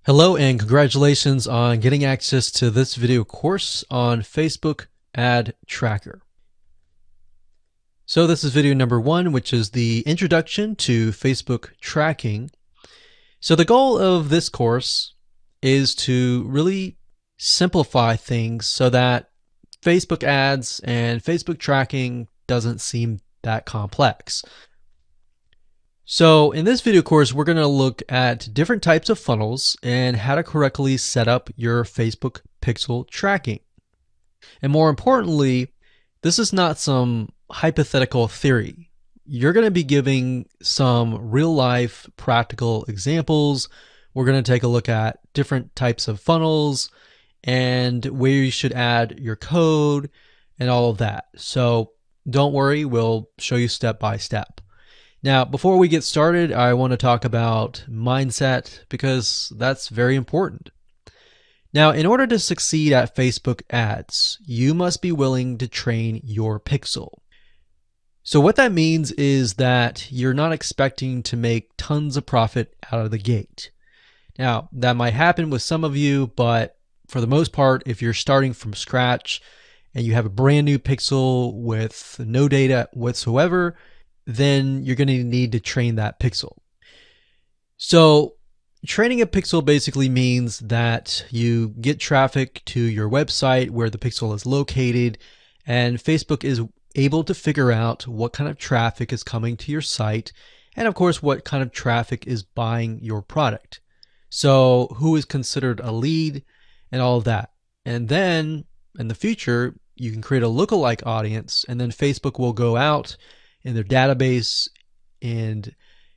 Hello and congratulations on getting access to this video course on Facebook Ad Tracker. So this is video number 1, which is the introduction to Facebook tracking. So the goal of this course is to really simplify things so that Facebook ads and Facebook tracking doesn't seem that complex. So in this video course, we're going to look at different types of funnels and how to correctly set up your Facebook pixel tracking. And more importantly, this is not some hypothetical theory. You're going to be giving some real life practical examples. We're going to take a look at different types of funnels and where you should add your code and all of that. So don't worry, we'll show you step by step. Now, before we get started, I want to talk about mindset because that's very important. Now, in order to succeed at Facebook ads, you must be willing to train your pixel. So what that means is that you're not expecting to make tons of profit out of the gate. Now, that might happen with some of you, but for the most part, if you're starting from scratch and you have a brand new pixel with no data whatsoever, then you're going to need to train that pixel. So training a pixel basically means that you get traffic to your website where the pixel is located, and Facebook is able to figure out what kind of traffic is coming to your site, and of course what kind of traffic is buying your product. So who is considered a lead and all of that. And then in the future, you can create a lookalike audience, and then Facebook will go out in their database and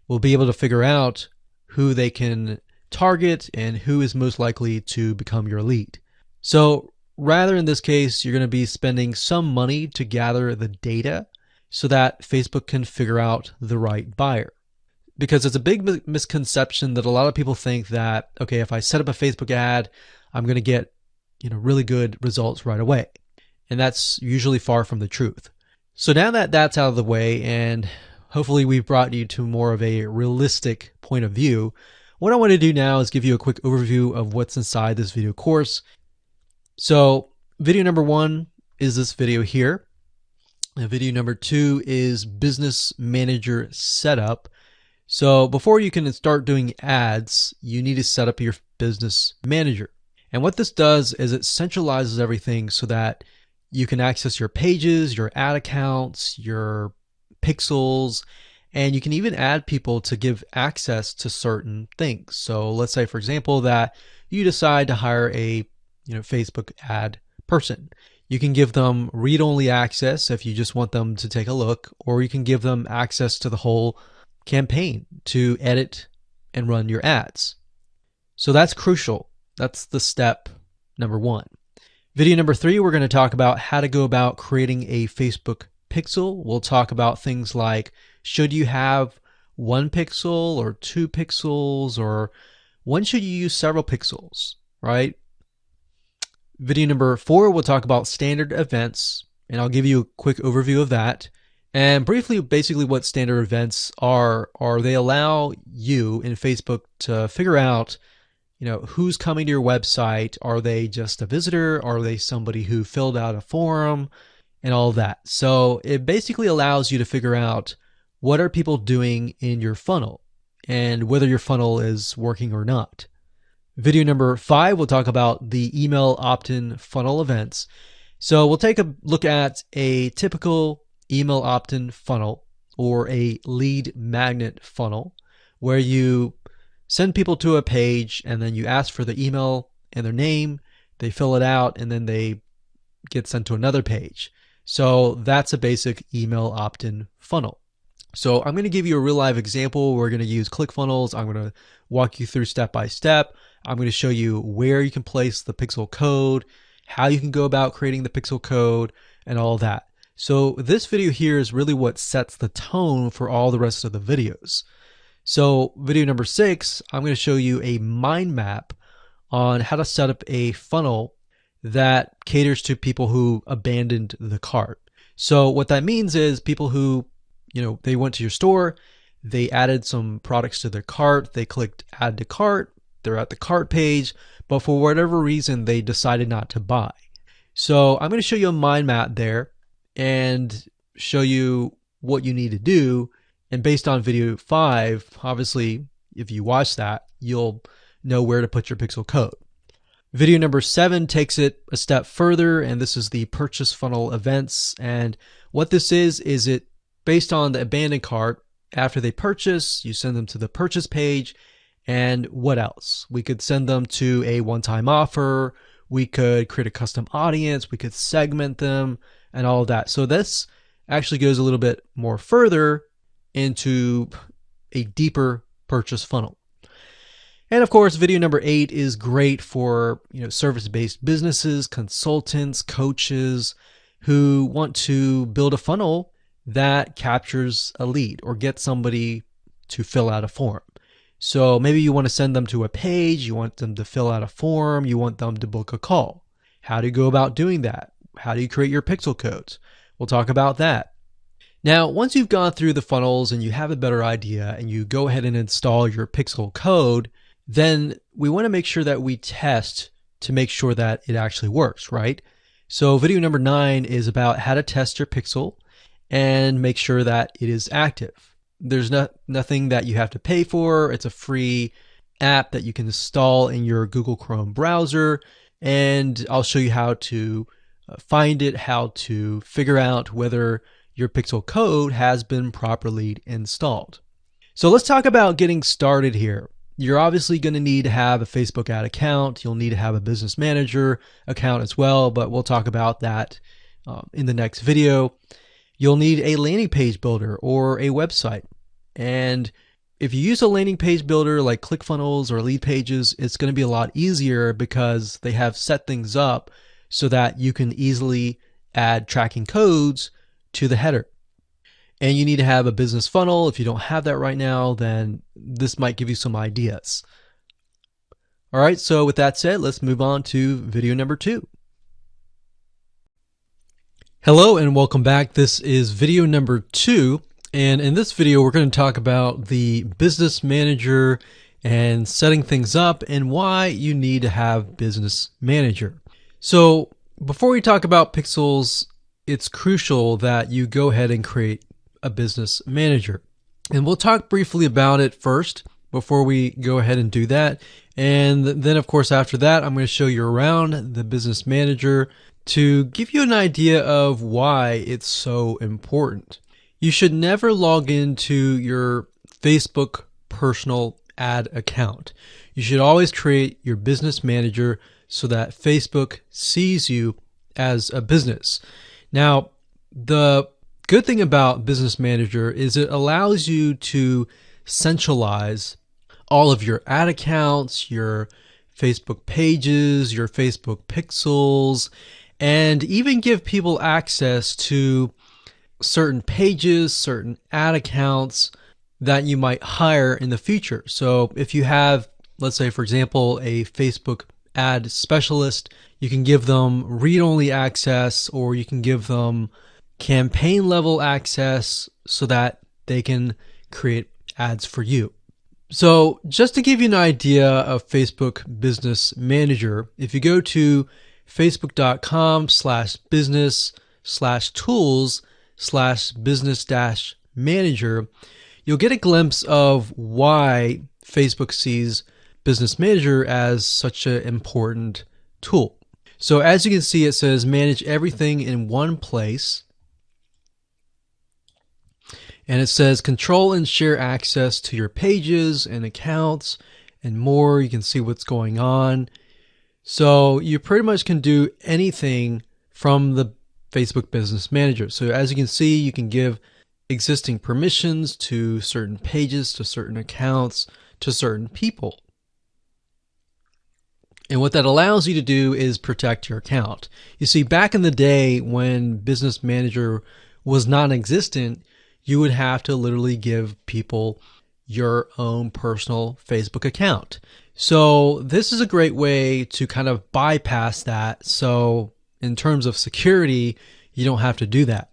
will be able to figure out who they can target and who is most likely to become your lead. So rather in this case, you're going to be spending some money to gather the data so that Facebook can figure out the right buyer. Because it's a big misconception that a lot of people think that, okay, if I set up a Facebook ad, I'm going to get, really good results right away. And that's usually far from the truth. So now that that's out of the way, and hopefully we've brought you to more of a realistic point of view, what I want to do now is give you a quick overview of what's inside this video course. So video number 1 is this video here. And video number 2 is Business Manager Setup. So before you can start doing ads, you need to set up your Business Manager. And what this does is it centralizes everything so that you can access your pages, your ad accounts, your pixels, and you can even add people to give access to certain things. So let's say, for example, that you decide to hire a Facebook ad person. You can give them read-only access if you just want them to take a look, or you can give them access to the whole campaign to edit and run your ads. So that's crucial. That's the step number 1. Video number 3, we're going to talk about how to go about creating a Facebook pixel. We'll talk about things like, should you have 1 pixel or 2 pixels, or when should you use several pixels, right? Video number 4, we'll talk about standard events, and I'll give you a quick overview of that. And briefly, basically what standard events are they allow you in Facebook to figure out who's coming to your website. Are they just a visitor? Are they somebody who filled out a form and all of that? So it basically allows you to figure out what are people doing in your funnel and whether your funnel is working or not. Video number 5, we'll talk about the email opt-in funnel events. So we'll take a look at a typical email opt-in funnel or a lead magnet funnel where you send people to a page and then you ask for the email and their name, they fill it out, and then they get sent to another page. So that's a basic email opt-in funnel. So I'm going to give you a real live example. We're going to use ClickFunnels. I'm going to walk you through step by step. I'm going to show you where you can place the pixel code, how you can go about creating the pixel code, and all that. So this video here is really what sets the tone for all the rest of the videos. So video number 6, I'm going to show you a mind map on how to set up a funnel that caters to people who abandoned the cart. So what that means is people who, they went to your store, they added some products to their cart, they clicked add to cart, they're at the cart page, but for whatever reason, they decided not to buy. So I'm going to show you a mind map there and show you what you need to do. And based on video 5, obviously, if you watch that, you'll know where to put your pixel code. Video number 7 takes it a step further, and this is the purchase funnel events. And what this is it based on the abandoned cart. After they purchase, you send them to the purchase page. And what else? We could send them to a one-time offer. We could create a custom audience. We could segment them and all of that. So this actually goes a little bit more further into a deeper purchase funnel. And of course, video number 8 is great for, service-based businesses, consultants, coaches who want to build a funnel that captures a lead or get somebody to fill out a form. So maybe you want to send them to a page, you want them to fill out a form, you want them to book a call. How do you go about doing that? How do you create your pixel codes? We'll talk about that. Now, once you've gone through the funnels and you have a better idea and you go ahead and install your pixel code, then we want to make sure that we test to make sure that it actually works, right? So video number 9 is about how to test your pixel and make sure that it is active. There's nothing that you have to pay for. It's a free app that you can install in your Google Chrome browser, and I'll show you how to find it, how to figure out whether your pixel code has been properly installed. So let's talk about getting started here. You're obviously going to need to have a Facebook ad account. You'll need to have a business manager account as well, but we'll talk about that in the next video. You'll need a landing page builder or a website. And if you use a landing page builder like ClickFunnels or Leadpages, it's going to be a lot easier because they have set things up so that you can easily add tracking codes to the header. And you need to have a business funnel. If you don't have that right now, then this might give you some ideas. All right, so with that said, let's move on to video number 2. Hello and welcome back. This is video number 2. And in this video, we're going to talk about the business manager and setting things up and why you need to have business manager. So before we talk about pixels, it's crucial that you go ahead and create a business manager. And we'll talk briefly about it first before we go ahead and do that. And then of course, after that, I'm going to show you around the business manager to give you an idea of why it's so important. You should never log into your Facebook personal ad account. You should always create your business manager so that Facebook sees you as a business. Now, the good thing about Business Manager is it allows you to centralize all of your ad accounts, your Facebook pages, your Facebook pixels, and even give people access to certain pages, certain ad accounts that you might hire in the future. So if you have, let's say, for example, a Facebook ad specialist, you can give them read-only access, or you can give them campaign level access so that they can create ads for you. So just to give you an idea of Facebook Business Manager, if you go to facebook.com/business/tools/business-manager, you'll get a glimpse of why Facebook sees Business Manager as such an important tool. So as you can see, it says manage everything in one place. And it says control and share access to your pages and accounts and more. You can see what's going on. So you pretty much can do anything from the Facebook Business Manager. So as you can see, you can give existing permissions to certain pages, to certain accounts, to certain people. And what that allows you to do is protect your account. You see, back in the day when Business Manager was non-existent, you would have to literally give people your own personal Facebook account. So this is a great way to kind of bypass that. So in terms of security, you don't have to do that.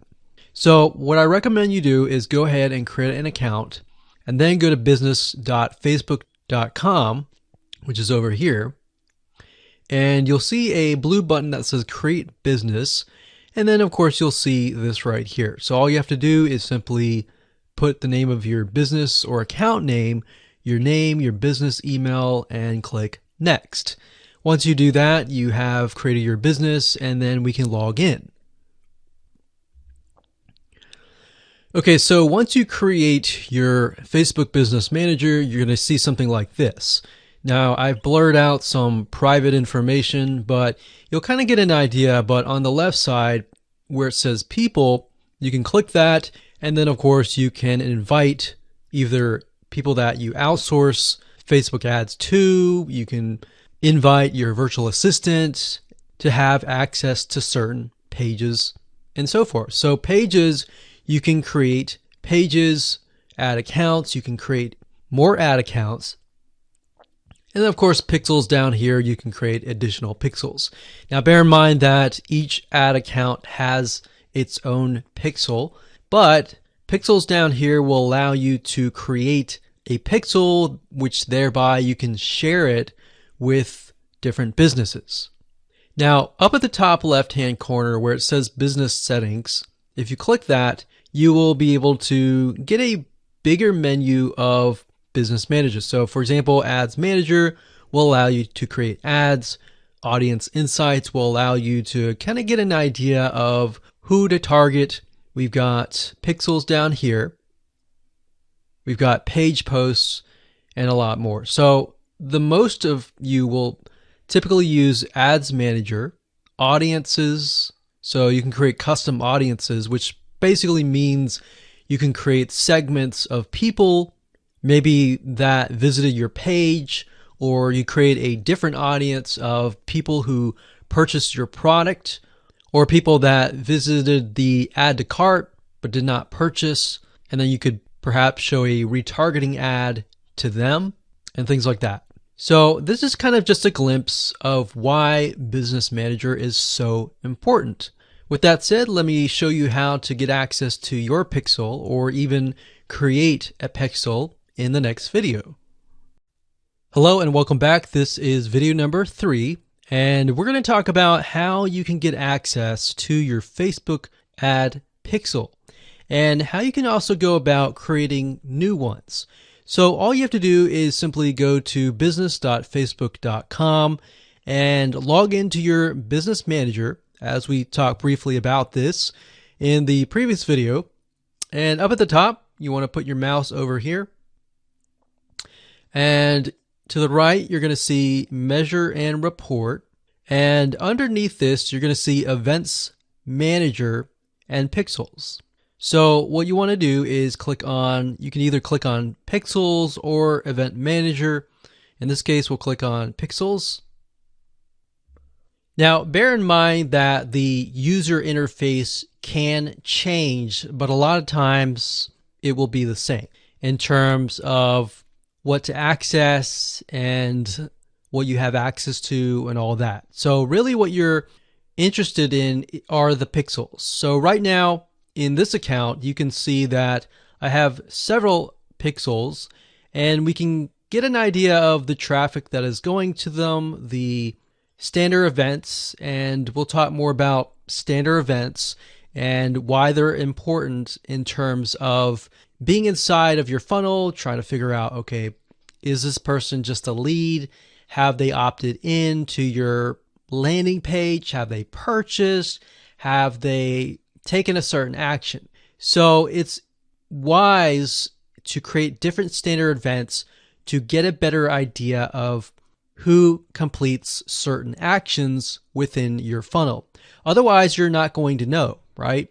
So what I recommend you do is go ahead and create an account and then go to business.facebook.com which is over here. And you'll see a blue button that says Create Business. And then, of course, you'll see this right here. So all you have to do is simply put the name of your business or account name, your business email, and click Next. Once you do that, you have created your business, and then we can log in. Okay, so once you create your Facebook Business Manager, you're going to see something like this. Now, I've blurred out some private information, but you'll kind of get an idea. But on the left side, where it says People, you can click that, and then, of course, you can invite either people that you outsource Facebook ads to. You can invite your virtual assistant to have access to certain pages and so forth. So pages, you can create pages, add accounts, you can create more ad accounts. And then, of course, pixels down here, you can create additional pixels. Now, bear in mind that each ad account has its own pixel, but pixels down here will allow you to create a pixel, which thereby you can share it with different businesses. Now, up at the top left-hand corner where it says Business Settings, if you click that, you will be able to get a bigger menu of business managers. So, for example, Ads Manager will allow you to create ads. Audience Insights will allow you to kind of get an idea of who to target. We've got pixels down here. We've got page posts and a lot more. So the most of you will typically use Ads Manager, audiences. So you can create custom audiences, which basically means you can create segments of people maybe that visited your page, or you create a different audience of people who purchased your product, or people that visited the add to cart but did not purchase, and then you could perhaps show a retargeting ad to them and things like that. So this is kind of just a glimpse of why Business Manager is so important. With that said, let me show you how to get access to your pixel or even create a pixel in the next video. Hello and welcome back. This is video number 3, and we're going to talk about how you can get access to your Facebook ad pixel and how you can also go about creating new ones. So all you have to do is simply go to business.facebook.com and log into your business manager, as we talked briefly about this in the previous video. And up at the top, you want to put your mouse over here. And to the right, you're going to see Measure and Report. And underneath this, you're going to see Events Manager and Pixels. So what you want to do is click on, you can either click on Pixels or Event Manager. In this case, we'll click on Pixels. Now, bear in mind that the user interface can change, but a lot of times it will be the same in terms of what to access and what you have access to and all that. So really what you're interested in are the pixels. So right now in this account, you can see that I have several pixels, and we can get an idea of the traffic that is going to them, the standard events, and we'll talk more about standard events and why they're important in terms of being inside of your funnel, trying to figure out, okay, is this person just a lead? Have they opted in to your landing page? Have they purchased? Have they taken a certain action? So it's wise to create different standard events to get a better idea of who completes certain actions within your funnel. Otherwise, you're not going to know, right?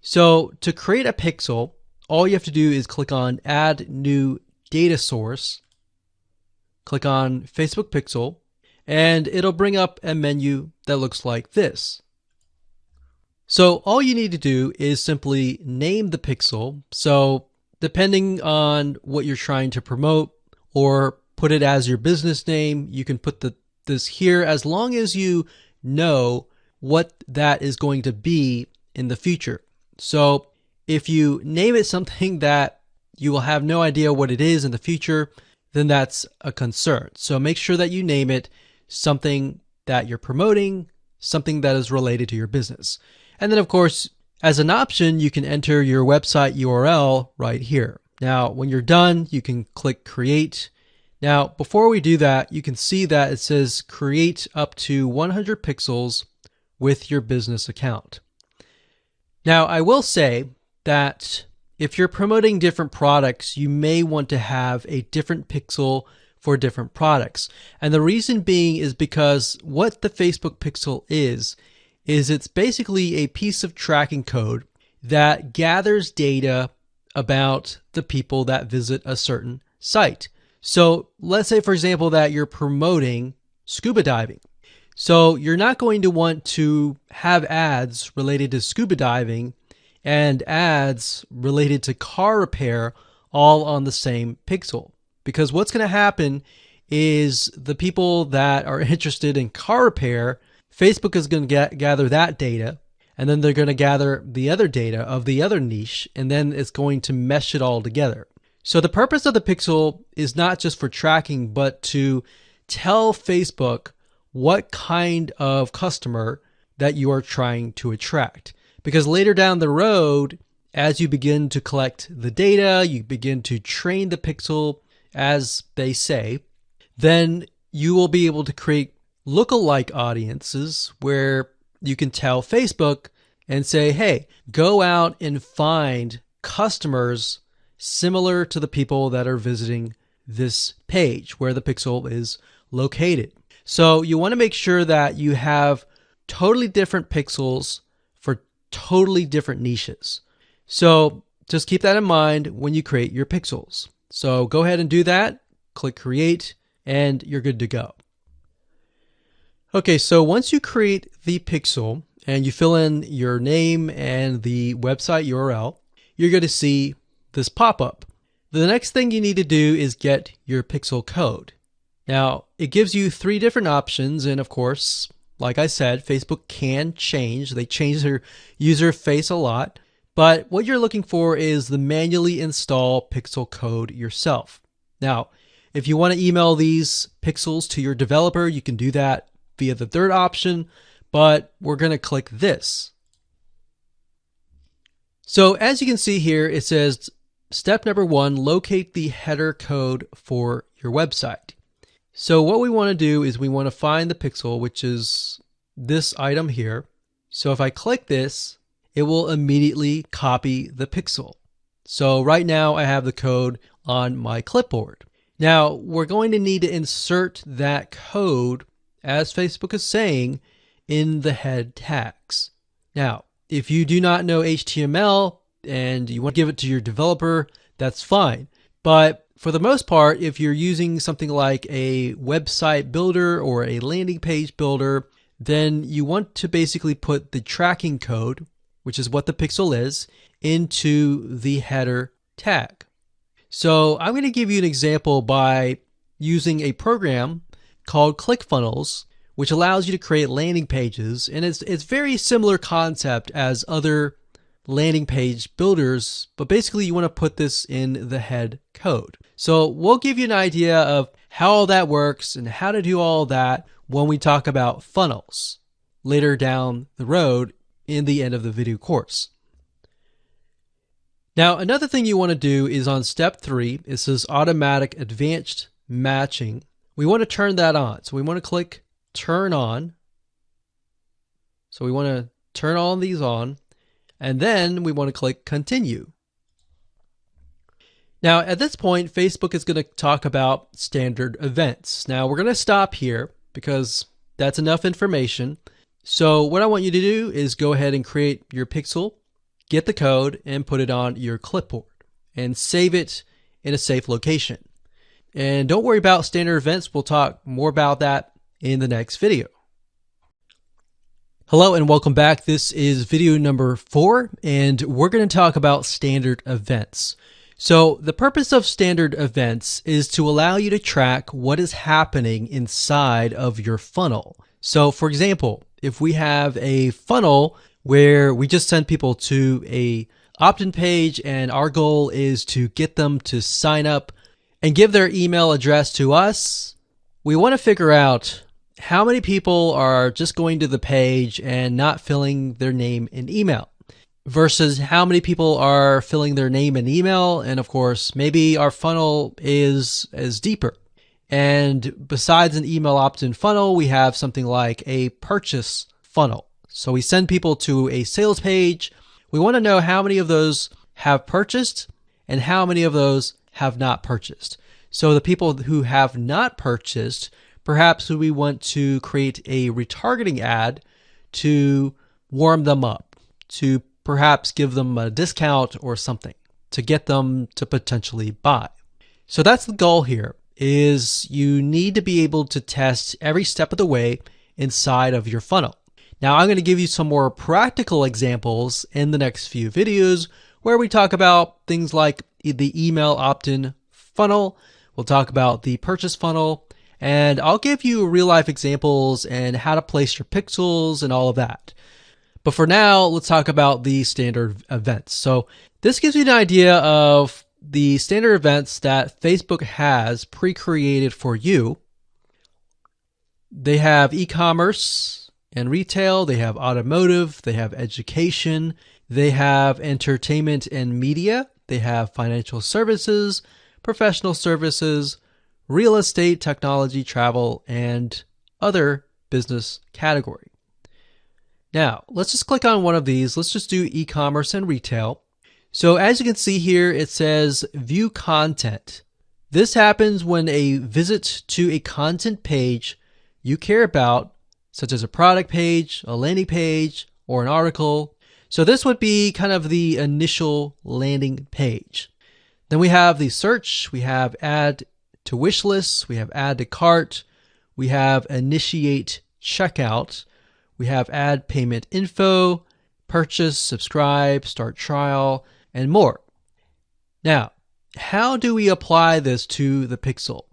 So to create a pixel, all you have to do is click on Add New Data Source, click on Facebook Pixel, and it'll bring up a menu that looks like this. So all you need to do is simply name the pixel. So depending on what you're trying to promote, or put it as your business name, you can put this here as long as you know what that is going to be in the future. So if you name it something that you will have no idea what it is in the future, then that's a concern. So make sure that you name it something that you're promoting, something that is related to your business. And then of course, as an option, you can enter your website URL right here. Now, when you're done, you can click create. Now, before we do that, you can see that it says create up to 100 pixels with your business account. Now, I will say that if you're promoting different products, you may want to have a different pixel for different products. And the reason being is because what the Facebook pixel is it's basically a piece of tracking code that gathers data about the people that visit a certain site. So let's say, for example, that you're promoting scuba diving. So you're not going to want to have ads related to scuba diving and ads related to car repair all on the same pixel. Because what's going to happen is the people that are interested in car repair, Facebook is going to gather that data, and then they're going to gather the other data of the other niche, and then it's going to mesh it all together. So the purpose of the pixel is not just for tracking, but to tell Facebook what kind of customer that you are trying to attract. Because later down the road, as you begin to collect the data, you begin to train the pixel, as they say, then you will be able to create lookalike audiences where you can tell Facebook and say, hey, go out and find customers similar to the people that are visiting this page where the pixel is located. So you want to make sure that you have totally different pixels for totally different niches. So just keep that in mind when you create your pixels. So go ahead and do that, click create, and you're good to go. Okay, so once you create the pixel and you fill in your name and the website URL, you're going to see this pop-up. The next thing you need to do is get your pixel code. Now, it gives you 3 different options, and of course, like I said, Facebook can change. They change their user face a lot, but what you're looking for is the manually install pixel code yourself. Now, if you want to email these pixels to your developer, you can do that via the 3rd option, but we're going to click this. So as you can see here, it says step number 1, locate the header code for your website. So what we want to do is we want to find the pixel, which is this item here. So if I click this, it will immediately copy the pixel. So right now I have the code on my clipboard. Now we're going to need to insert that code, as Facebook is saying, in the head tags. Now, if you do not know HTML and you want to give it to your developer, that's fine. But for the most part, if you're using something like a website builder or a landing page builder, then you want to basically put the tracking code, which is what the pixel is, into the header tag. So I'm going to give you an example by using a program called ClickFunnels, which allows you to create landing pages. And it's very similar concept as other landing page builders, but basically you want to put this in the head code. So we'll give you an idea of how all that works and how to do all that when we talk about funnels later down the road in the end of the video course. Now, another thing you want to do is on step 3, it says automatic advanced matching. We want to turn that on. So we want to click turn on. So we want to turn all these on, and then we want to click continue. Now, at this point, Facebook is going to talk about standard events. Now, we're going to stop here because that's enough information. So what I want you to do is go ahead and create your pixel, get the code, and put it on your clipboard and save it in a safe location. And don't worry about standard events. We'll talk more about that in the next video. Hello and welcome back. This is video number 4, and we're going to talk about standard events. So the purpose of standard events is to allow you to track what is happening inside of your funnel. So for example, if we have a funnel where we just send people to a opt-in page and our goal is to get them to sign up and give their email address to us, we want to figure out how many people are just going to the page and not filling their name and email versus how many people are filling their name and email. And of course, maybe our funnel is deeper. And besides an email opt-in funnel, we have something like a purchase funnel. So we send people to a sales page. We want to know how many of those have purchased and how many of those have not purchased. So the people who have not purchased, perhaps we want to create a retargeting ad to warm them up, to perhaps give them a discount or something to get them to potentially buy. So that's the goal here, is you need to be able to test every step of the way inside of your funnel. Now, I'm going to give you some more practical examples in the next few videos where we talk about things like the email opt-in funnel. We'll talk about the purchase funnel, and I'll give you real life examples and how to place your pixels and all of that. But for now, let's talk about the standard events. So this gives you an idea of the standard events that Facebook has pre-created for you. They have e-commerce and retail, they have automotive, they have education, they have entertainment and media, they have financial services, professional services, real estate, technology, travel, and other business category. Now, let's just click on one of these. Let's just do e-commerce and retail. So as you can see here, it says view content. This happens when a visit to a content page you care about, such as a product page, a landing page, or an article. So this would be kind of the initial landing page. Then we have the search, we have add to wish lists, we have add to cart, we have initiate checkout, we have add payment info, purchase, subscribe, start trial, and more. Now, how do we apply this to the pixel?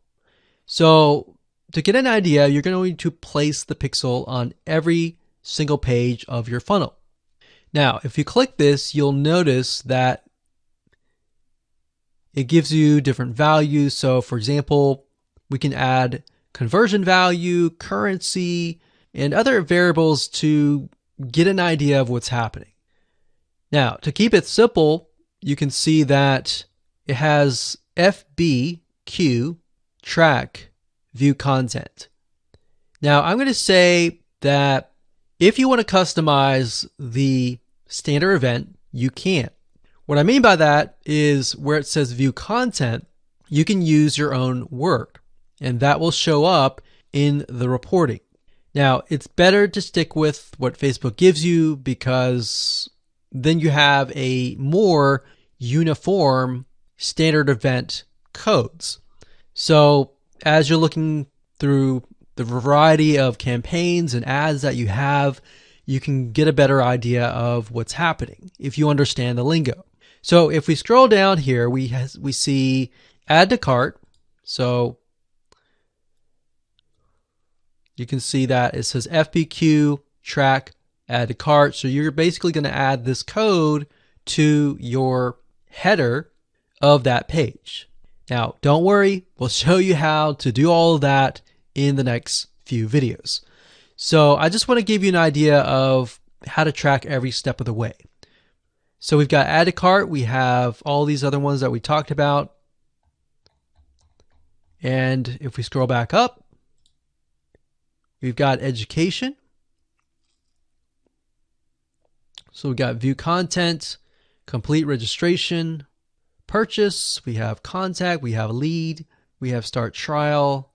So to get an idea, you're going to place the pixel on every single page of your funnel. Now, if you click this, you'll notice that it gives you different values. So for example, we can add conversion value, currency, and other variables to get an idea of what's happening. Now, to keep it simple, you can see that it has FBQ, track, view content. Now, I'm going to say that if you want to customize the standard event, you can. What I mean by that is where it says view content, you can use your own word, and that will show up in the reporting. Now, it's better to stick with what Facebook gives you because then you have a more uniform standard event codes. So as you're looking through the variety of campaigns and ads that you have, you can get a better idea of what's happening if you understand the lingo. So if we scroll down here, we see add to cart. So you can see that it says FBQ, track, add to cart. So you're basically going to add this code to your header of that page. Now, don't worry, we'll show you how to do all of that in the next few videos. So I just want to give you an idea of how to track every step of the way. So we've got add to cart, we have all these other ones that we talked about. And if we scroll back up, we've got education. So we've got view content, complete registration, purchase, we have contact, we have lead, we have start trial,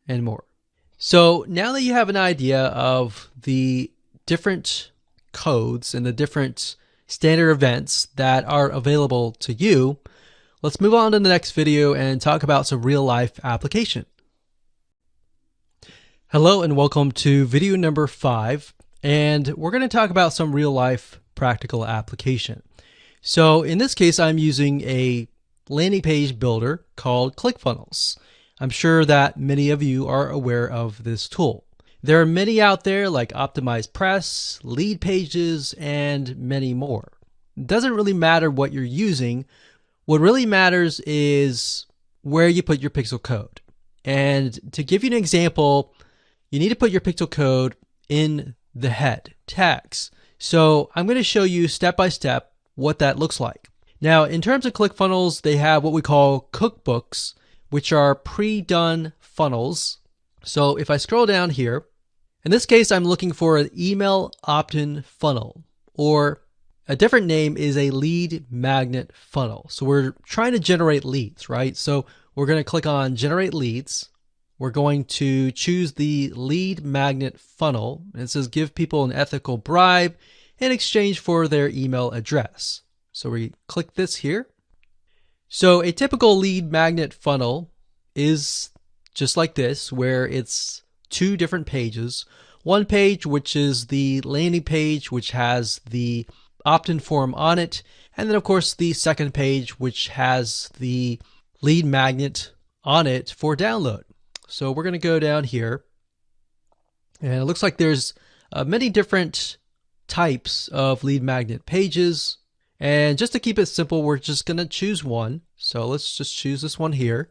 and more. So now that you have an idea of the different codes and the different standard events that are available to you, let's move on to the next video and talk about some real life application. Hello and welcome to video number 5, and we're going to talk about some real life practical application. So in this case, I'm using a landing page builder called ClickFunnels. I'm sure that many of you are aware of this tool. There are many out there like OptimizePress, Leadpages, and many more. It doesn't really matter what you're using. What really matters is where you put your pixel code. And to give you an example, you need to put your pixel code in the head tags. So I'm going to show you step by step what that looks like. Now, in terms of ClickFunnels, they have what we call cookbooks, which are pre-done funnels. So if I scroll down here, in this case, I'm looking for an email opt-in funnel, or a different name is a lead magnet funnel. So we're trying to generate leads, right? So we're going to click on generate leads. We're going to choose the lead magnet funnel. And it says give people an ethical bribe in exchange for their email address. So we click this here. So a typical lead magnet funnel is just like this, where it's two different pages. One page, which is the landing page, which has the opt-in form on it. And then, of course, the second page, which has the lead magnet on it for download. So we're going to go down here. And it looks like there's many different types of lead magnet pages. And just to keep it simple, we're just going to choose one. So let's just choose this one here.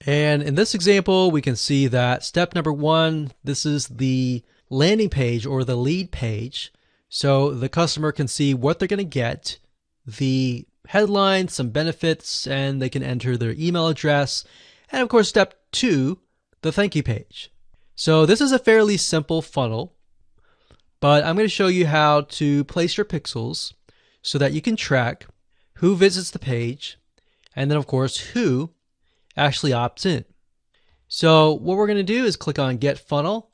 And in this example, we can see that step number one, this is the landing page or the lead page. So the customer can see what they're going to get, the headline, some benefits, and they can enter their email address. And of course, step two, the thank you page. So this is a fairly simple funnel, but I'm going to show you how to place your pixels so that you can track who visits the page, and then of course who actually opts in. So what we're going to do is click on Get Funnel.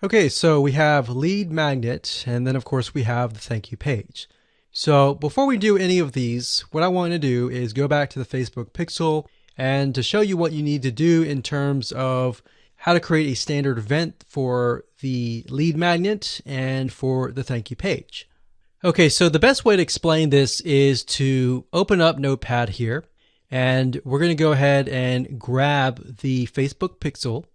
Okay, so we have lead magnet, and then of course we have the thank you page. So before we do any of these, what I want to do is go back to the Facebook Pixel and to show you what you need to do in terms of how to create a standard event for the lead magnet and for the thank you page. Okay, so the best way to explain this is to open up Notepad here, and we're going to go ahead and grab the Facebook Pixel.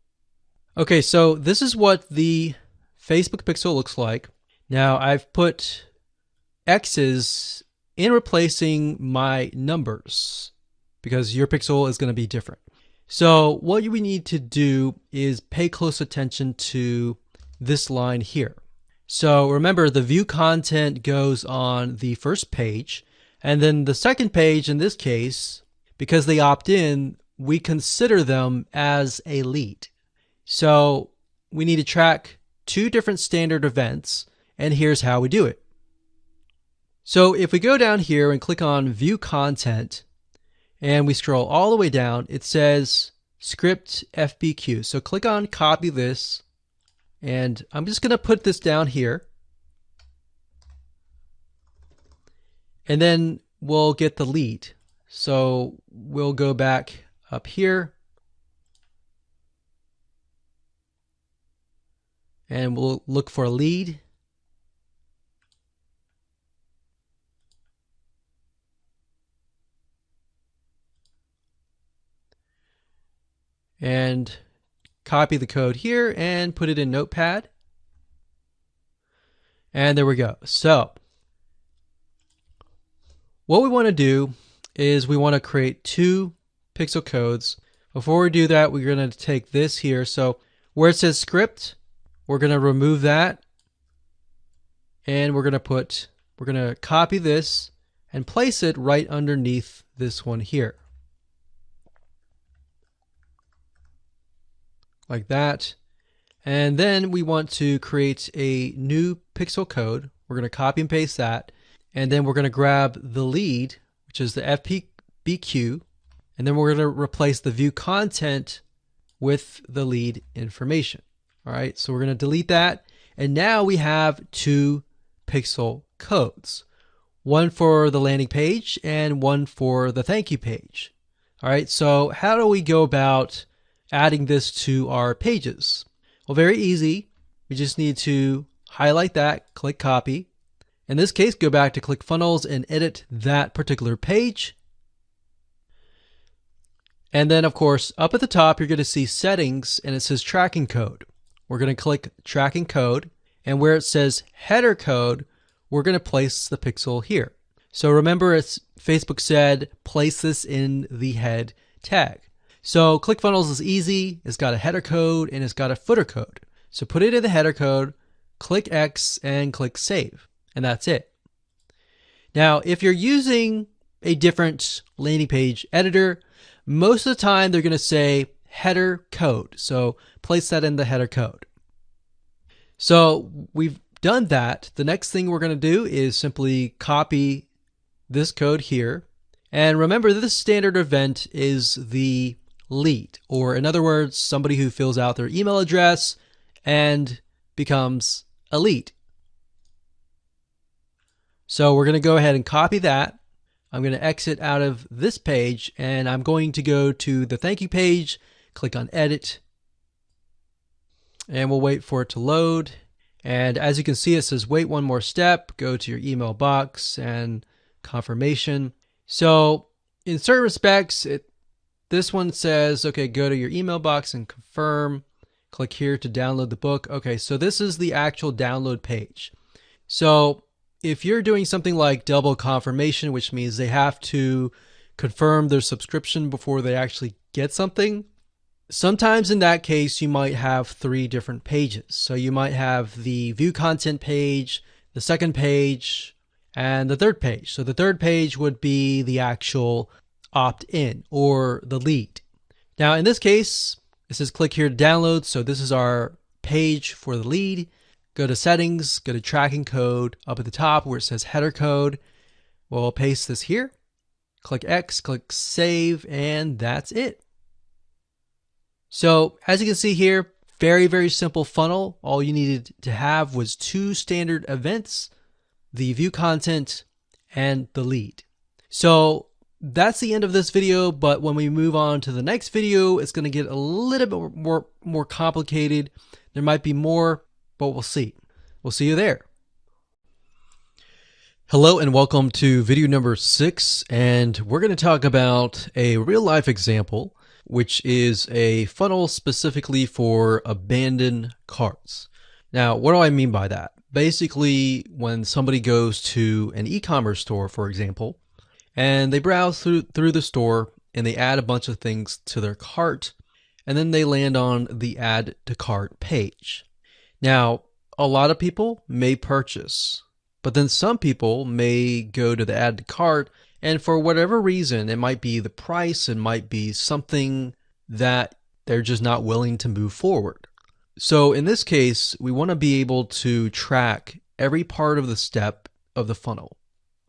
Okay, so this is what the Facebook Pixel looks like. Now I've put X's in replacing my numbers because your pixel is going to be different. So what we need to do is pay close attention to this line here. So remember, the view content goes on the first page, and then the second page in this case, because they opt in, we consider them as a lead. So we need to track two different standard events, and here's how we do it. So if we go down here and click on view content, and we scroll all the way down, it says script FBQ. So click on copy this, and I'm just going to put this down here. And then we'll get the lead. So we'll go back up here. And we'll look for a lead. And copy the code here and put it in Notepad. And there we go. So what we want to do is we want to create two pixel codes. Before we do that, we're going to take this here. So where it says script, we're going to remove that. And we're going to copy this and place it right underneath this one here. Like that. And then we want to create a new pixel code. We're going to copy and paste that. And then we're going to grab the lead, which is the FBQ. And then we're going to replace the view content with the lead information. All right, so we're going to delete that. And now we have two pixel codes, one for the landing page and one for the thank you page. All right, so how do we go about adding this to our pages? Well, very easy. We just need to highlight that, click copy. In this case, go back to ClickFunnels and edit that particular page. And then, of course, up at the top, you're going to see settings and it says tracking code. We're going to click tracking code, and where it says header code, we're going to place the pixel here. So remember, it's Facebook said, place this in the head tag. So ClickFunnels is easy. It's got a header code and it's got a footer code. So put it in the header code, click X and click save. And that's it. Now, if you're using a different landing page editor, most of the time they're going to say header code. So place that in the header code. So we've done that. The next thing we're going to do is simply copy this code here. And remember, this standard event is the lead, or in other words, somebody who fills out their email address and becomes a lead. So we're going to go ahead and copy that. I'm going to exit out of this page and I'm going to go to the thank you page, click on edit, and we'll wait for it to load. And as you can see, it says wait one more step, go to your email box and confirmation. So in certain respects, this one says, okay, go to your email box and confirm. Click here to download the book. Okay, so this is the actual download page. So if you're doing something like double confirmation, which means they have to confirm their subscription before they actually get something, sometimes in that case, you might have 3 different pages. So you might have the view content page, the second page, and the third page. So the third page would be the actual opt-in or the lead. Now in this case, it says click here to download. So this is our page for the lead. Go to settings, go to tracking code up at the top where it says header code. We'll paste this here. Click X, click save, and that's it. So as you can see here, very, very simple funnel. All you needed to have was 2 standard events, the view content and the lead. So that's the end of this video, but when we move on to the next video, it's going to get a little bit more complicated. There might be more, but we'll see. We'll see you there. Hello and welcome to video number 6, and we're going to talk about a real life example, which is a funnel specifically for abandoned carts. Now, what do I mean by that? Basically, when somebody goes to an e-commerce store, for example, and they browse through the store and they add a bunch of things to their cart, and then they land on the add to cart page. Now, a lot of people may purchase, but then some people may go to the add to cart, and for whatever reason, it might be the price, it might be something that they're just not willing to move forward. So in this case, we want to be able to track every part of the step of the funnel,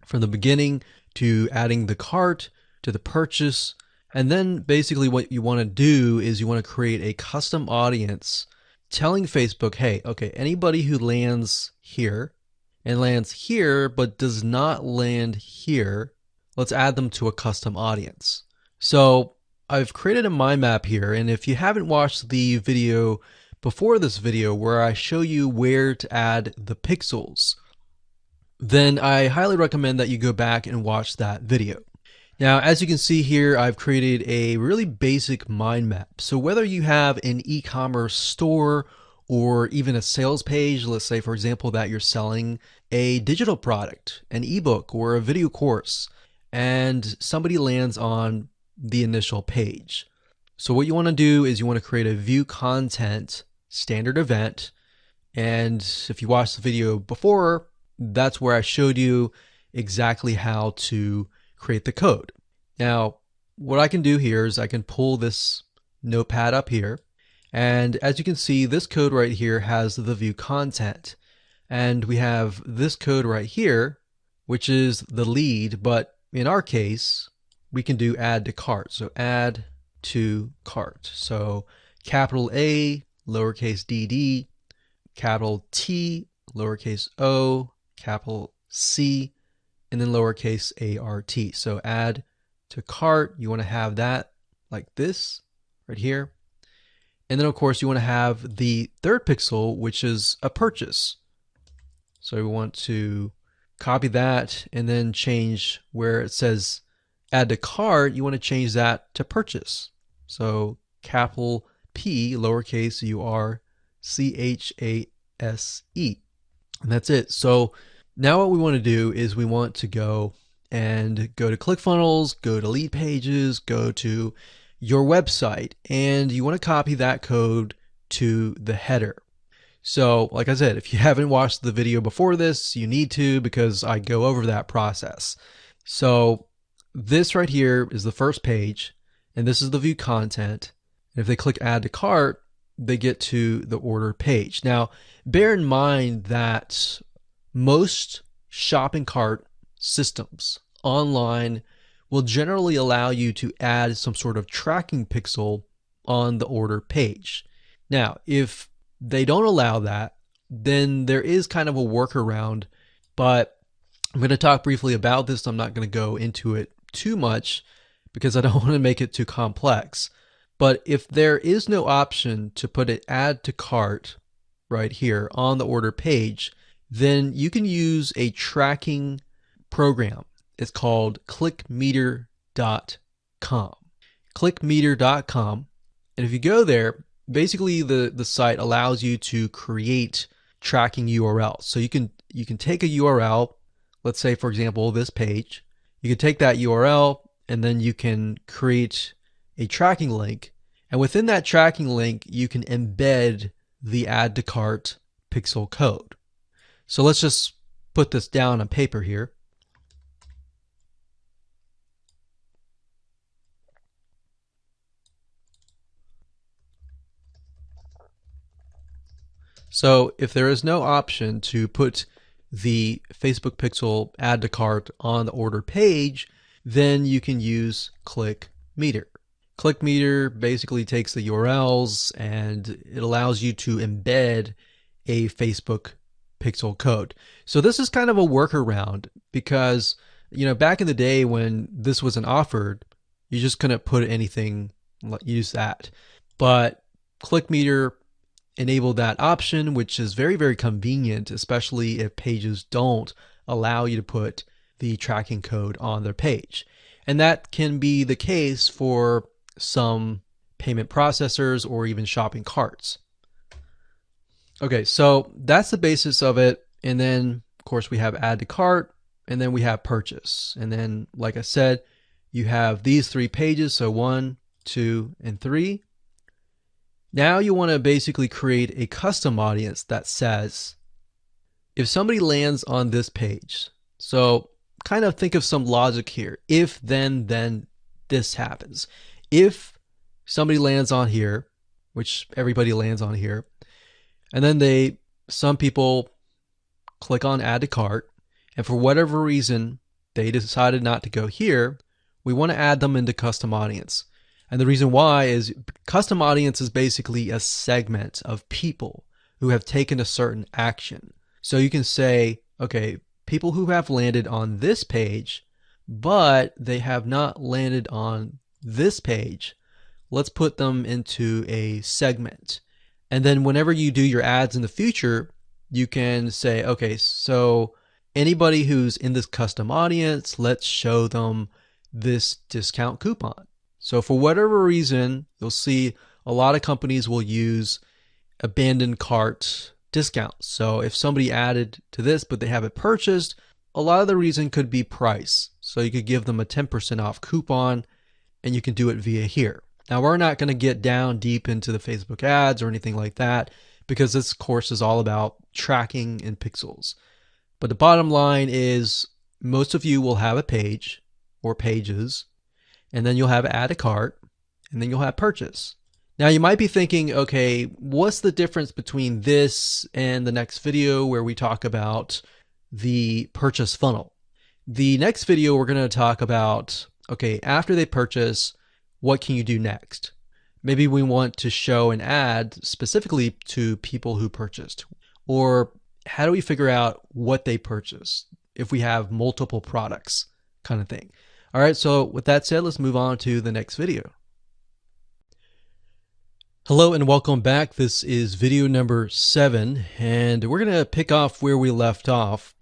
from the beginning to adding the cart to the purchase. And then basically what you want to do is you want to create a custom audience telling Facebook, hey, okay, anybody who lands here and lands here but does not land here, let's add them to a custom audience. So I've created a mind map here, and if you haven't watched the video before this video where I show you where to add the pixels, then I highly recommend that you go back and watch that video. Now, as you can see here, I've created a really basic mind map. So whether you have an e-commerce store or even a sales page, let's say, for example, that you're selling a digital product, an ebook or a video course, and somebody lands on the initial page. So what you want to do is you want to create a view content standard event. And if you watched the video before, that's where I showed you exactly how to create the code. Now, what I can do here is I can pull this notepad up here. And as you can see, this code right here has the view content. And we have this code right here, which is the lead. But in our case, we can do add to cart. So add to cart. So capital A, lowercase dd, capital T, lowercase o, capital C, and then lowercase art. So add to cart, you want to have that like this right here. And then of course you want to have the third pixel, which is a purchase. So we want to copy that and then change where it says add to cart, you want to change that to purchase. So capital P, lowercase URCHASE. And that's it. So now what we want to do is we want to go and go to ClickFunnels, go to lead pages, go to your website, and you want to copy that code to the header. So like I said, if you haven't watched the video before this, you need to, because I go over that process. So this right here is the first page, and this is the view content. And if they click add to cart, they get to the order page. Now, bear in mind that most shopping cart systems online will generally allow you to add some sort of tracking pixel on the order page. Now, if they don't allow that, then there is kind of a workaround, but I'm going to talk briefly about this. I'm not going to go into it too much because I don't want to make it too complex. But if there is no option to put an add to cart right here on the order page, then you can use a tracking program. It's called clickmeter.com. Clickmeter.com. And if you go there, basically the site allows you to create tracking URLs. So you can take a URL, let's say for example this page. You can take that URL and then you can create a tracking link, and within that tracking link you can embed the add to cart pixel code. So let's just put this down on paper here. So if there is no option to put the Facebook pixel add to cart on the order page, then you can use ClickMeter. ClickMeter basically takes the URLs and it allows you to embed a Facebook pixel code. So this is kind of a workaround because, back in the day when this wasn't offered, you just couldn't put anything, use that. But ClickMeter enabled that option, which is very, very convenient, especially if pages don't allow you to put the tracking code on their page. And that can be the case for some payment processors or even shopping carts. Okay, so that's the basis of it. And then, of course, we have add to cart, and then we have purchase. And then, like I said, you have these three pages, so 1, 2, and 3. Now you want to basically create a custom audience that says, if somebody lands on this page, so kind of think of some logic here. If then this happens. If somebody lands on here, which everybody lands on here, and then some people click on add to cart, and for whatever reason they decided not to go here, we want to add them into custom audience. And the reason why is custom audience is basically a segment of people who have taken a certain action. So you can say, okay, people who have landed on this page, but they have not landed on this page, let's put them into a segment. And then whenever you do your ads in the future, you can say, okay, so anybody who's in this custom audience, let's show them this discount coupon. So for whatever reason, you'll see a lot of companies will use abandoned cart discounts. So if somebody added to this, but they haven't purchased, a lot of the reason could be price. So you could give them a 10% off coupon and you can do it via here. Now we're not going to get down deep into the Facebook ads or anything like that because this course is all about tracking in pixels. But the bottom line is most of you will have a page or pages, and then you'll have add to cart, and then you'll have purchase. Now you might be thinking, okay, what's the difference between this and the next video where we talk about the purchase funnel? The next video we're going to talk about, okay, after they purchase, what can you do next? Maybe we want to show an ad specifically to people who purchased. Or how do we figure out what they purchased if we have multiple products kind of thing? All right, so with that said, let's move on to the next video. Hello and welcome back. This is video number 7, and we're going to pick off where we left off.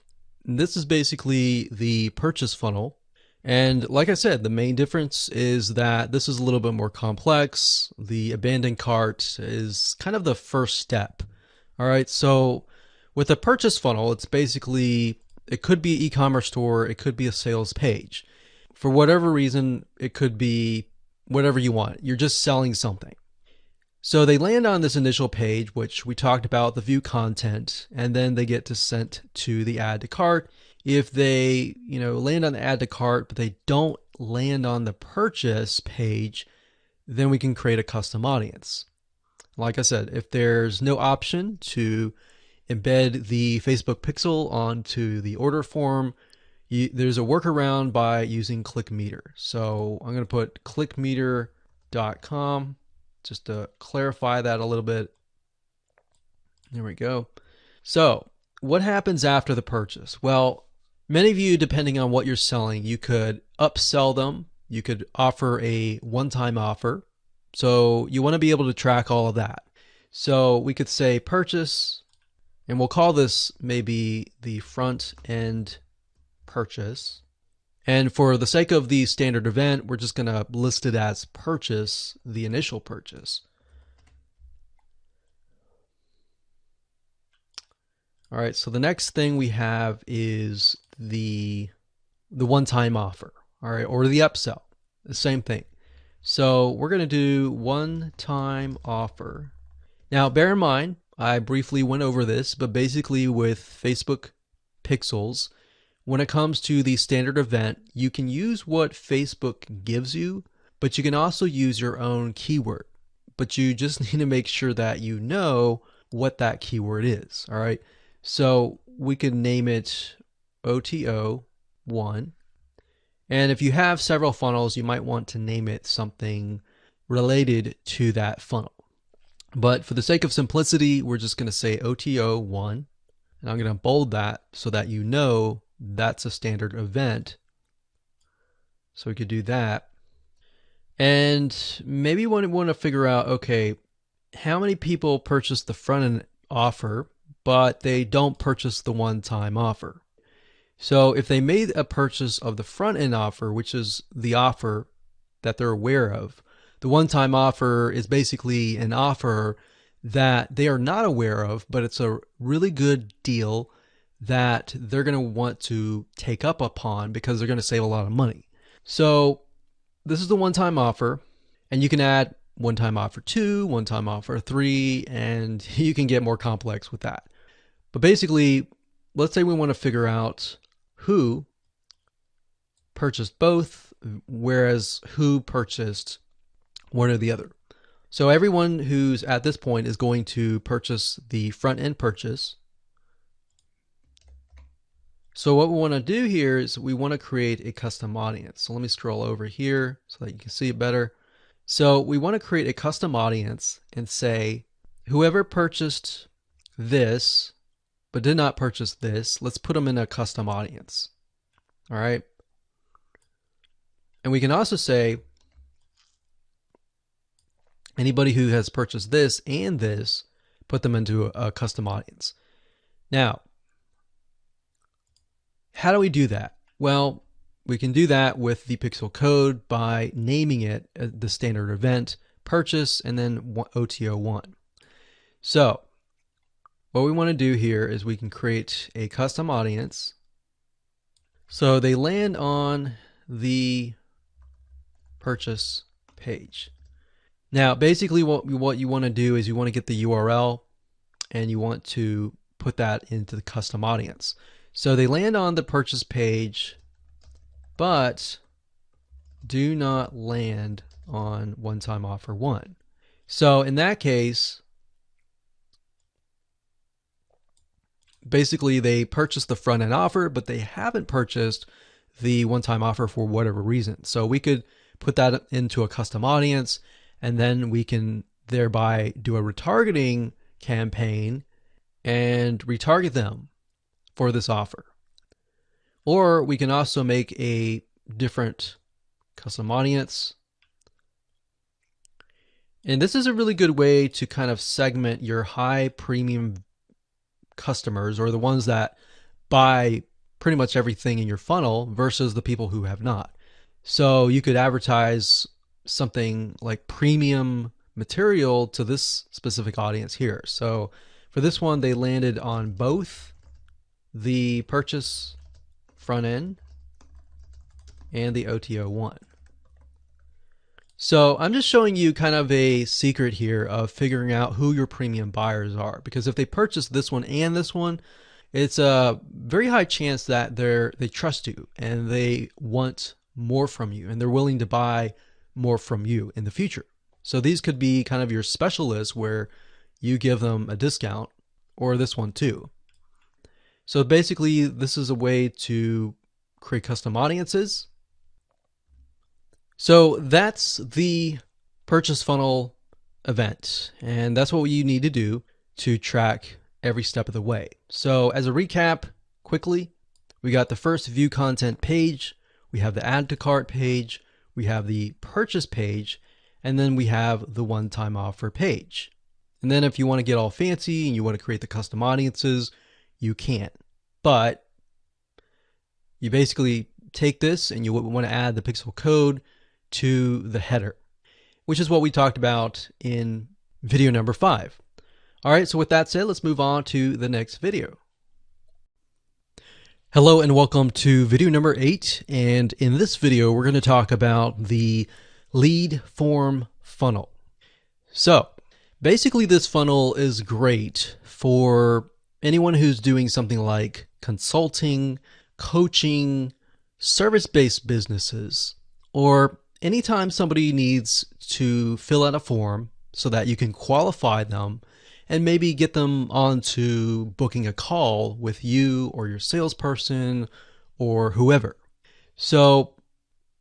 This is basically the purchase funnel. And like I said, the main difference is that this is a little bit more complex. The abandoned cart is kind of the first step. All right, so with a purchase funnel, it's basically It could be an e-commerce store, it could be a sales page. For whatever reason, it could be whatever you want. You're just selling something. So they land on this initial page, which we talked about, the view content, and then they get to sent to the add to cart. If they, land on the add to cart, but they don't land on the purchase page, then we can create a custom audience. Like I said, if there's no option to embed the Facebook pixel onto the order form, there's a workaround by using ClickMeter. So I'm going to put clickmeter.com just to clarify that a little bit. There we go. So what happens after the purchase? Well, many of you, depending on what you're selling, you could upsell them. You could offer a one-time offer. So you want to be able to track all of that. So we could say purchase, and we'll call this maybe the front end purchase. And for the sake of the standard event, we're just going to list it as purchase, the initial purchase. All right, so the next thing we have is the one-time offer, all right, or the upsell, the same thing. So we're going to do one-time offer. Now, bear in mind, I briefly went over this, but basically with Facebook pixels, when it comes to the standard event, you can use what Facebook gives you, but you can also use your own keyword. But you just need to make sure that you know what that keyword is, all right? So we can name it OTO1. And if you have several funnels, you might want to name it something related to that funnel. But for the sake of simplicity, we're just going to say OTO1. And I'm going to bold that so that you know that's a standard event. So we could do that. And maybe you want to figure out, okay, how many people purchase the front end offer, but they don't purchase the one-time offer. So if they made a purchase of the front end offer, which is the offer that they're aware of, the one-time offer is basically an offer that they are not aware of, but it's a really good deal that they're going to want to take up upon because they're going to save a lot of money. So this is the one-time offer, and you can add one-time offer 2, one-time offer 3, and you can get more complex with that. But basically, let's say we want to figure out who purchased both, whereas who purchased one or the other. So everyone who's at this point is going to purchase the front end purchase. So what we want to do here is we want to create a custom audience. So let me scroll over here so that you can see it better. So we want to create a custom audience and say, whoever purchased this but did not purchase this, let's put them in a custom audience. All right. And we can also say, anybody who has purchased this and this, put them into a custom audience. Now, how do we do that? Well, we can do that with the pixel code by naming it the standard event purchase and then OTO1. So what we want to do here is we can create a custom audience. So they land on the purchase page. Now, basically what you want to do is you want to get the URL and you want to put that into the custom audience. So they land on the purchase page, but do not land on one-time offer 1. So in that case, basically they purchased the front end offer, but they haven't purchased the one-time offer for whatever reason. So we could put that into a custom audience, and then we can thereby do a retargeting campaign and retarget them for this offer. Or we can also make a different custom audience. And this is a really good way to kind of segment your high premium customers, or the ones that buy pretty much everything in your funnel versus the people who have not. So you could advertise something like premium material to this specific audience here. So for this one, they landed on both the purchase front end, and the OTO1. So I'm just showing you kind of a secret here of figuring out who your premium buyers are, because if they purchase this one and this one, it's a very high chance that they trust you and they want more from you and they're willing to buy more from you in the future. So these could be kind of your specialists where you give them a discount, or this one too. So basically this is a way to create custom audiences. So that's the purchase funnel event, and that's what you need to do to track every step of the way. So as a recap, quickly, we got the first view content page, we have the add to cart page, we have the purchase page, and then we have the one-time offer page. And then if you want to get all fancy and you want to create the custom audiences, you can. But you basically take this and you want to add the pixel code to the header, which is what we talked about in video number 5. All right, so with that said, let's move on to the next video. Hello and welcome to video number 8. And in this video, we're going to talk about the lead form funnel. So basically this funnel is great for anyone who's doing something like consulting, coaching, service-based businesses, or anytime somebody needs to fill out a form so that you can qualify them and maybe get them onto booking a call with you or your salesperson or whoever. So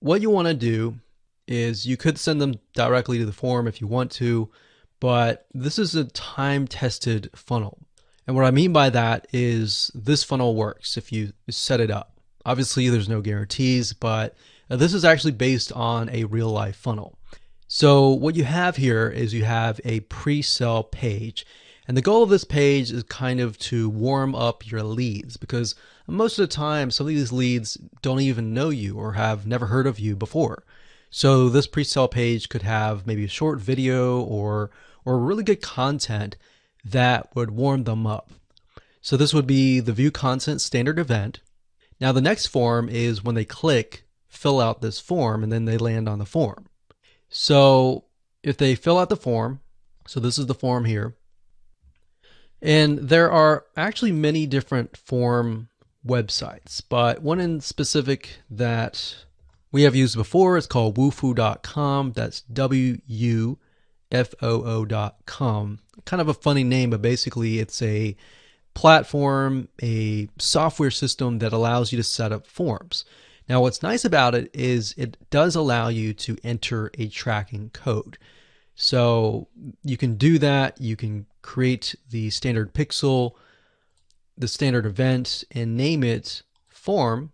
what you want to do is you could send them directly to the form if you want to, but this is a time-tested funnel. And what I mean by that is this funnel works if you set it up. Obviously, there's no guarantees, but this is actually based on a real-life funnel. So what you have here is you have a pre-sale page. And the goal of this page is kind of to warm up your leads, because most of the time, some of these leads don't even know you or have never heard of you before. So this pre-sale page could have maybe a short video or really good content that would warm them up. So this would be the view content standard event. Now the next form is when they click, fill out this form, and then they land on the form. So if they fill out the form, so this is the form here, and there are actually many different form websites, but one in specific that we have used before is called wufoo.com. That's WUFOO.com. Kind of a funny name, but basically it's a platform, a software system that allows you to set up forms. Now what's nice about it is it does allow you to enter a tracking code. So you can do that. You can create the standard pixel, the standard event, and name it form,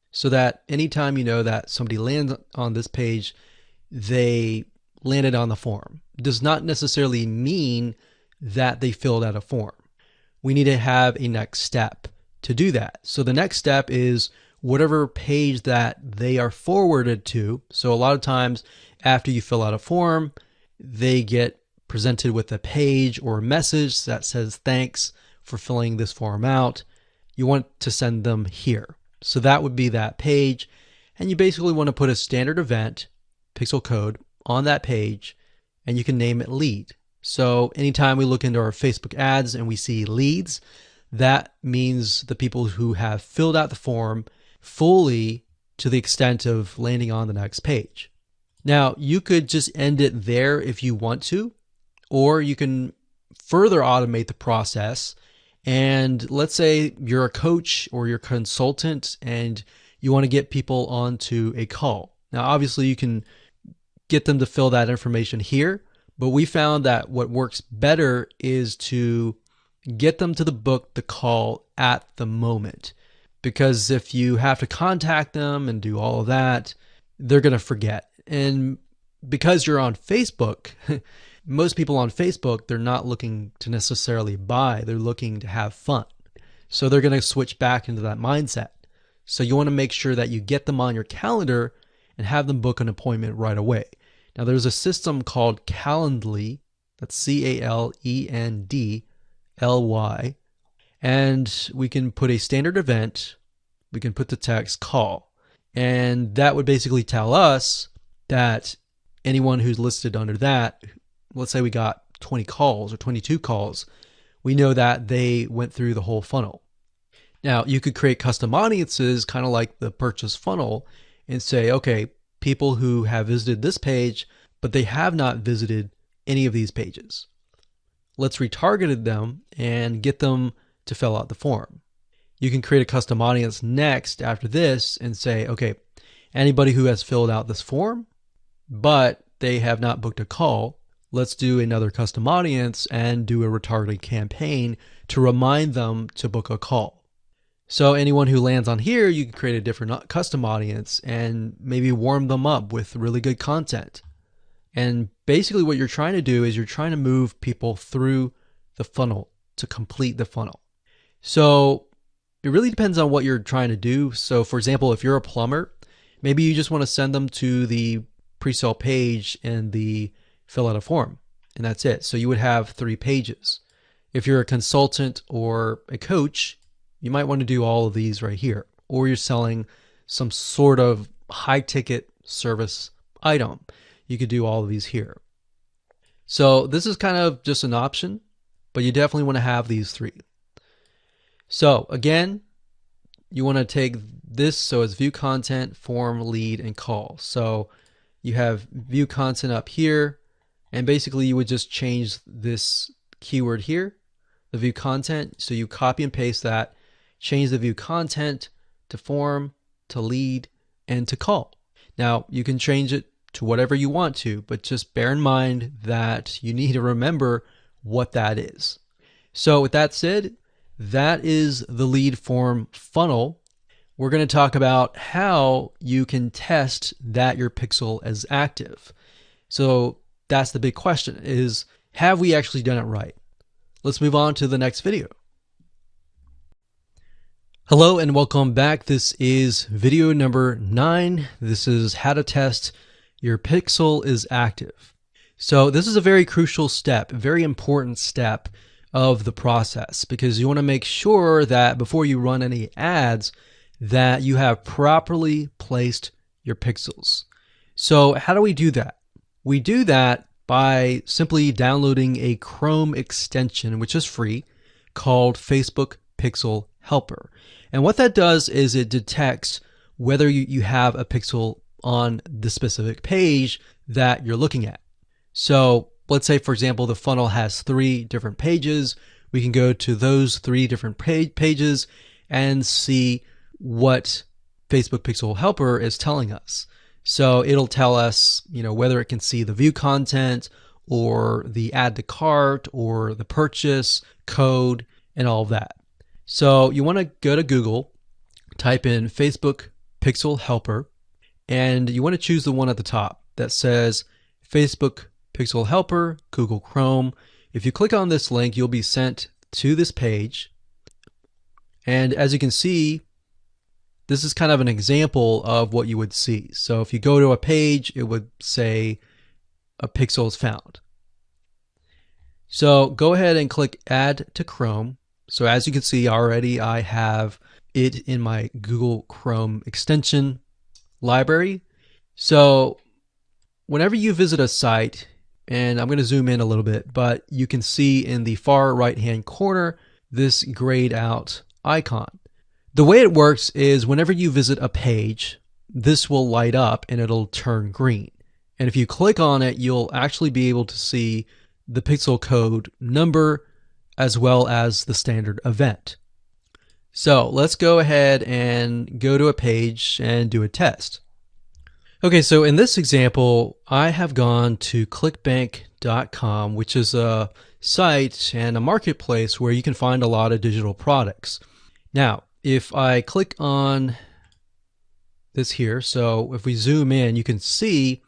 so that anytime you know that somebody lands on this page, they landed on the form. Does not necessarily mean that they filled out a form. We need to have a next step to do that. So the next step is whatever page that they are forwarded to. So a lot of times after you fill out a form, they get presented with a page or a message that says, thanks for filling this form out. You want to send them here. So that would be that page. And you basically want to put a standard event, pixel code, on that page, and you can name it lead. So anytime we look into our Facebook ads and we see leads, that means the people who have filled out the form fully to the extent of landing on the next page. Now, you could just end it there if you want to, or you can further automate the process. And let's say you're a coach or you're a consultant and you want to get people onto a call. Now, obviously, you can get them to fill that information here, but we found that what works better is to get them to book the call at the moment. Because if you have to contact them and do all of that, they're going to forget. And because you're on Facebook, most people on Facebook, they're not looking to necessarily buy. They're looking to have fun. So they're going to switch back into that mindset. So you want to make sure that you get them on your calendar and have them book an appointment right away. Now there's a system called Calendly. That's Calendly. And we can put a standard event, we can put the text call. And that would basically tell us that anyone who's listed under that, let's say we got 20 calls or 22 calls, we know that they went through the whole funnel. Now, you could create custom audiences, kind of like the purchase funnel, and say, okay, people who have visited this page, but they have not visited any of these pages. Let's retarget them and get them to fill out the form. You can create a custom audience next after this and say, okay, anybody who has filled out this form, but they have not booked a call, let's do another custom audience and do a retargeting campaign to remind them to book a call. So anyone who lands on here, you can create a different custom audience and maybe warm them up with really good content. And basically what you're trying to do is you're trying to move people through the funnel to complete the funnel. So it really depends on what you're trying to do. So for example, if you're a plumber, maybe you just want to send them to the pre-sale page and the fill out a form, and that's it. So you would have 3 pages. If you're a consultant or a coach, you might want to do all of these right here, or you're selling some sort of high ticket service item. You could do all of these here. So this is kind of just an option, but you definitely want to have these 3. So again, you want to take this, so it's view content, form, lead, and call. So you have view content up here, and basically you would just change this keyword here, the view content. So you copy and paste that, change the view content to form, to lead, and to call. Now you can change it to whatever you want to, but just bear in mind that you need to remember what that is. So with that said, that is the lead form funnel. We're going to talk about how you can test that your pixel is active. So that's the big question, is have we actually done it right? Let's move on to the next video. Hello and welcome back. This is video number 9. This is how to test your pixel is active. So this is a very crucial step, a very important step of the process, because you want to make sure that before you run any ads that you have properly placed your pixels. So how do we do that? We do that by simply downloading a Chrome extension, which is free, called Facebook Pixel Helper. And what that does is it detects whether you have a pixel on the specific page that you're looking at. So let's say, for example, the funnel has 3 different pages. We can go to those 3 different pages and see what Facebook Pixel Helper is telling us. So it'll tell us, whether it can see the view content or the add to cart or the purchase code and all of that. So you want to go to Google, type in Facebook Pixel Helper, and you want to choose the one at the top that says Facebook Pixel Helper, Google Chrome. If you click on this link, you'll be sent to this page. And as you can see, this is kind of an example of what you would see. So if you go to a page, it would say a pixel is found. So go ahead and click Add to Chrome. So as you can see already, I have it in my Google Chrome extension library. So whenever you visit a site, and I'm going to zoom in a little bit, but you can see in the far right hand corner this grayed out icon. The way it works is whenever you visit a page, this will light up and it'll turn green. And if you click on it, you'll actually be able to see the pixel code number as well as the standard event. So let's go ahead and go to a page and do a test. Okay, so in this example, I have gone to clickbank.com, which is a site and a marketplace where you can find a lot of digital products. Now, if I click on this here, so if we zoom in, you can see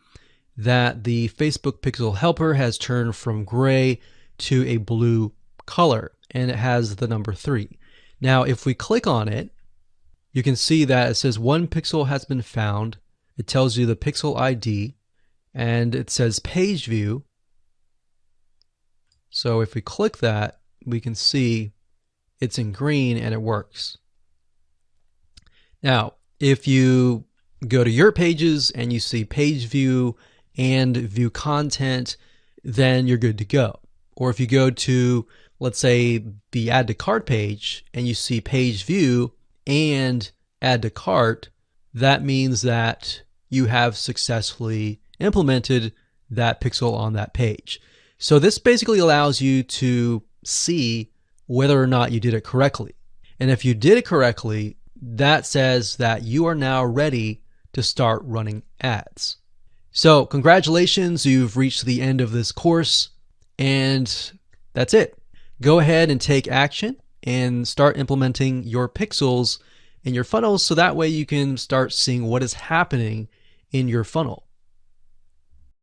that the Facebook Pixel Helper has turned from gray to a blue color, and it has the number 3. Now, if we click on it, you can see that it says 1 pixel has been found. It tells you the pixel ID, and it says page view. So if we click that, we can see it's in green and it works. Now, if you go to your pages and you see page view and view content, then you're good to go. Or if you go to, let's say, the add to cart page and you see page view and add to cart, that means that you have successfully implemented that pixel on that page. So this basically allows you to see whether or not you did it correctly. And if you did it correctly, that says that you are now ready to start running ads. So congratulations, you've reached the end of this course, and that's it. Go ahead and take action and start implementing your pixels in your funnels so that way you can start seeing what is happening in your funnel.